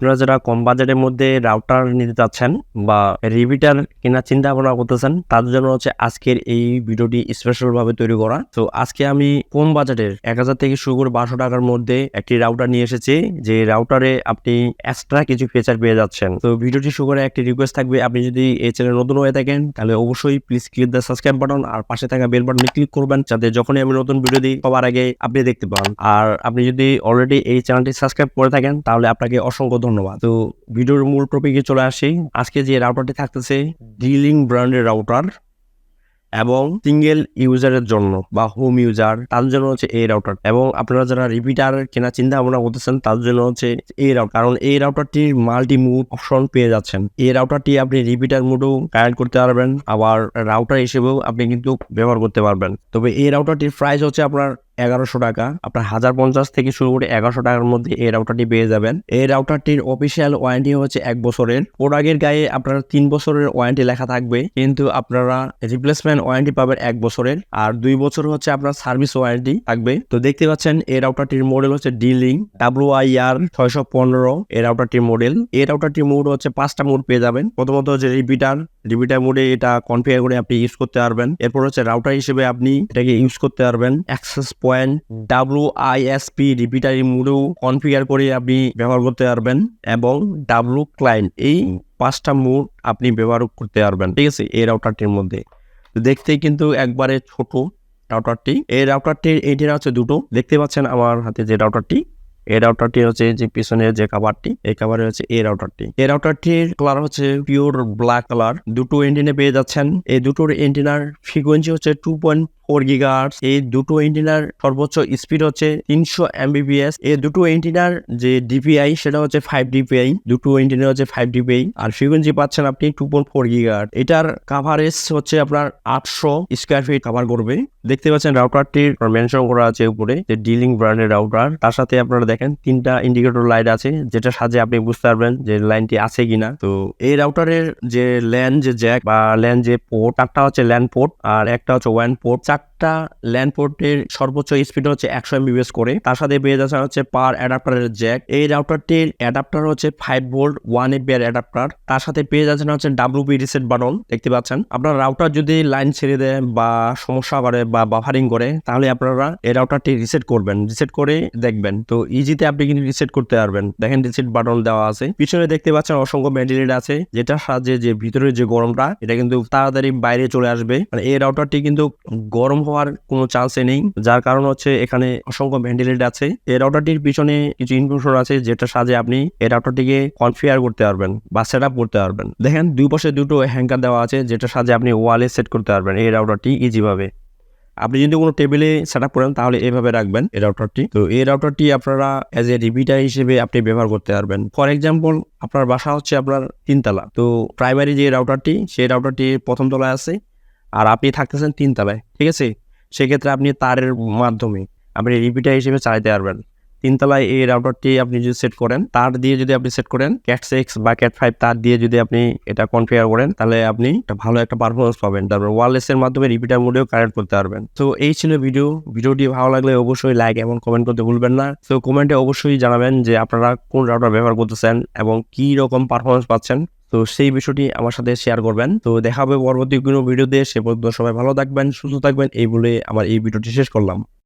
আপনারা যারা কম বাজেটের মধ্যে রাউটার নিতে চাচ্ছেন বা রিপিটার কেনার চিন্তা ভাবনা করতেছেন, তাদের জন্য হচ্ছে আজকের এই ভিডিওটি স্পেশাল ভাবে তৈরি করা। তো আজকে আমি কম বাজেটের 1000 থেকে শুরু করে 1200 টাকার মধ্যে একটি রাউটার নিয়ে এসেছি, যে রাউটারে আপনি এক্সট্রা কিছু ফিচার পেয়ে যাচ্ছেন। তো ভিডিওটি শুরু করে একটি রিকোয়েস্ট থাকবে, আপনি যদি এই চ্যানেল নতুন হয়ে থাকেন তাহলে অবশ্যই please click the subscribe button আর পাশে থাকা বেল বাটনে ক্লিক করবেন, যাতে যখনই আমি নতুন ভিডিও দিই সবার আগে আপনি দেখতে পান। আর আপনি যদি অলরেডি এই চ্যানেলটি সাবস্ক্রাইব করে থাকেন তাহলে আপনাকে অসংখ্য ধন্যবাদ। তো ভিডিওর মূল টপিকে চলে আসি। আজকে যে রাউটারটি থাকতেছে D-Link ব্র্যান্ডের রাউটার এবং সিঙ্গেল ইউজারের জন্য বা হোম ইউজার, তাদের জন্য হচ্ছে এই রাউটার। এবং আপনারা যারা রিপিটার কেনার চিন্তা ভাবনা করতেছেন তাদের জন্য হচ্ছে এই রাউটার, কারণ এই রাউটারটির মাল্টি মুড অপশন পেয়ে যাচ্ছেন। এই রাউটারটি আপনি রিপিটার মুডও কানেক্ট করতে পারবেন, আবার রাউটার হিসেবেও আপনি কিন্তু ব্যবহার করতে পারবেন। তবে এই রাউটারটির প্রাইস হচ্ছে আপনার 1100 টাকা। আপনার 1050 থেকে শুরু করে 1100 টাকার মধ্যে এই রাউটারটি পেয়ে যাবেন। এই রাউটারটির অফিসিয়াল ওয়ারেন্টি হচ্ছে 1 বছরের। প্রোডাক্টের গায়ে আপনার 3 বছরের ওয়ারেন্টি লেখা থাকবে, কিন্তু আপনারা রিপ্লেসমেন্ট ওয়ারেন্টি পাবেন 1 বছরের, আর 2 বছর হচ্ছে আপনার সার্ভিস ওয়ারেন্টি থাকবে। তো দেখতে পাচ্ছেন এই রাউটারটির মডেল হচ্ছে D-Link WIR 615 এই রাউটারটির মডেল। এই রাউটারটির মোড হচ্ছে 5টা মোড পেয়ে যাবেন। প্রথমত হচ্ছে রিপিটার মোডে এটা কনফিগার করে আপনি ইউজ করতে পারবেন। এরপর হচ্ছে রাউটার হিসেবে আপনি এটাকে ইউজ করতে পারবেন। অ্যাক্সেস পয়েন্ট WISP রিপিটার মোডেও কনফিগার করে আপনি ব্যবহার করতে পারবেন, এবং ক্লায়েন্ট, এই 5টা মোড আপনি ব্যবহার করতে পারবেন। ঠিক আছে, এই রাউটারটির মধ্যে দেখতে কিন্তু একবারে ছোট রাউটারটি। এই রাউটারটির এন্টিনা হচ্ছে দুটো। দেখতে পাচ্ছেন আমার হাতে যে রাউটারটি, এই রাউটারটি হচ্ছে যে পিছনের যে কাভারটি, এই কাভারে হচ্ছে এই রাউটারটি। এই রাউটারটির কালার হচ্ছে পিওর ব্ল্যাক কালার। দুটো এন্টিনা পেয়ে যাচ্ছেন। এই দুটোর এন্টিনার ফ্রিকোয়েন্সি হচ্ছে 2.4 গিগাহার্টজ। এই দুটো এন্টিনার সর্বোচ্চ স্পিড হচ্ছে 300 Mbps। এই দুটো এন্টিনার যে DPI সেটা হচ্ছে 5 DPI। দুটো এন্টিনা হচ্ছে 5 DPI, আর ফ্রিকোয়েন্সি পাচ্ছেন আপনি 2.4 গিগাহার্টজ। এটার কাভারেজ হচ্ছে আপনার 800 স্কয়ার ফিট কভার করবে। দেখতে পাচ্ছেন রাউটারটির মেনশন করা আছে উপরে যে D-Link ব্র্যান্ডের রাউটার। তার সাথে আপনারা দেখেন 3টা ইন্ডিকেটর লাইট আছে, যেটা সাহায্যে আপনি বুঝতে পারবেন যে লাইনটি আছে কিনা। তো এই রাউটারের যে ল্যান যে জ্যাক বা ল্যান যে পোর্ট, 4টা হচ্ছে ল্যান পোর্ট আর একটা হচ্ছে ওয়ান পোর্ট। 4টা ল্যান পোর্টের সর্বোচ্চ স্পিড হচ্ছে 100 Mbps করে। তার সাথে পেয়ে যাচ্ছে হচ্ছে পার অ্যাডাপ্টারের জ্যাক। এই রাউটারটির অ্যাডাপ্টার হচ্ছে 5 ভোল্ট 1 এম্পিয়ার অ্যাডাপ্টার। তার সাথে পেয়ে যাচ্ছেন হচ্ছে WP রিসেট বাটন। দেখতে পাচ্ছেন, আপনার রাউটার যদি লাইন ছেড়ে দেয় বা সমস্যা করে বা বাফারিং করে, তাহলে আপনারা এই রাউটারটি রিসেট করবেন। রিসেট করে দেখবেন, তো ইজিতে আপনি কিন্তু রিসেট করতে পারবেন। দেখেন রিসেট বাটন দেওয়া আছে। পিছনে দেখতে পাচ্ছেন অসংখ্য ভেন্টিলেটর আছে, যেটার সাহায্যে যে ভিতরে যে গরমটা এটা কিন্তু তাড়াতাড়ি বাইরে চলে আসবে। মানে এই রাউটারটি কিন্তু গরম হওয়ার কোনো চান্সে নেই, যার কারণ হচ্ছে এখানে অসংখ্য ভেন্টিলেটর আছে। এই রাউটারটির পিছনে কিছু ইনফরমেশন আছে, যেটার সাহায্যে আপনি এই রাউটারটিকে কনফিগার করতে পারবেন বা সেট আপ করতে পারবেন। দেখেন দুই পাশে দুটো হ্যাঙ্গার দেওয়া আছে, যেটার সাহায্যে আপনি ওয়ালে সেট করতে পারবেন এই রাউটারটি ইজি ভাবে। আপনি যদি কোনো টেবিলে সেট আপ করেন তাহলে এইভাবে রাখবেন এই রাউটারটি। তো এই রাউটারটি আপনারা এজ এ রিপিটার হিসেবে আপনি ব্যবহার করতে পারবেন। ফর এক্সাম্পল, আপনার বাসা হচ্ছে আপনার 3 তলা, তো প্রাইমারি যে রাউটারটি সেই রাউটারটি প্রথম তলায় আছে আর আপনি থাকতেছেন 3 তলায়। ঠিক আছে, সেক্ষেত্রে আপনি তারের মাধ্যমে আপনি রিপিটার হিসেবে চালাতে পারবেন। 3 তলায় এই রাউটারটি আপনি যদি সেট করেন, তার দিয়ে যদি আপনি সেট করেন, Cat6 বা Cat5 তার দিয়ে যদি আপনি এটা কনফিগার করেন, তাহলে আপনি একটা ভালো একটা পারফরমেন্স পাবেন। তারপর ওয়্যারলেস এর মাধ্যমে রিপিটার মোডেও কানেক্ট করতে পারবেন। তো এই ছিল ভিডিওটি ভালো লাগলে অবশ্যই লাইক এবং কমেন্ট করতে ভুলবেন না। তো কমেন্টে অবশ্যই জানাবেন যে আপনারা কোন রাউটার ব্যবহার করতেছেন এবং কি রকম পারফরমেন্স পাচ্ছেন। তো সেই বিষয়টি আমার সাথে শেয়ার করবেন। তো দেখা হবে পরবর্তী কোনো ভিডিওতে। সে পর্যন্ত সবাই ভালো থাকবেন, সুস্থ থাকবেন, এই বলে আমার এই ভিডিওটি শেষ করলাম।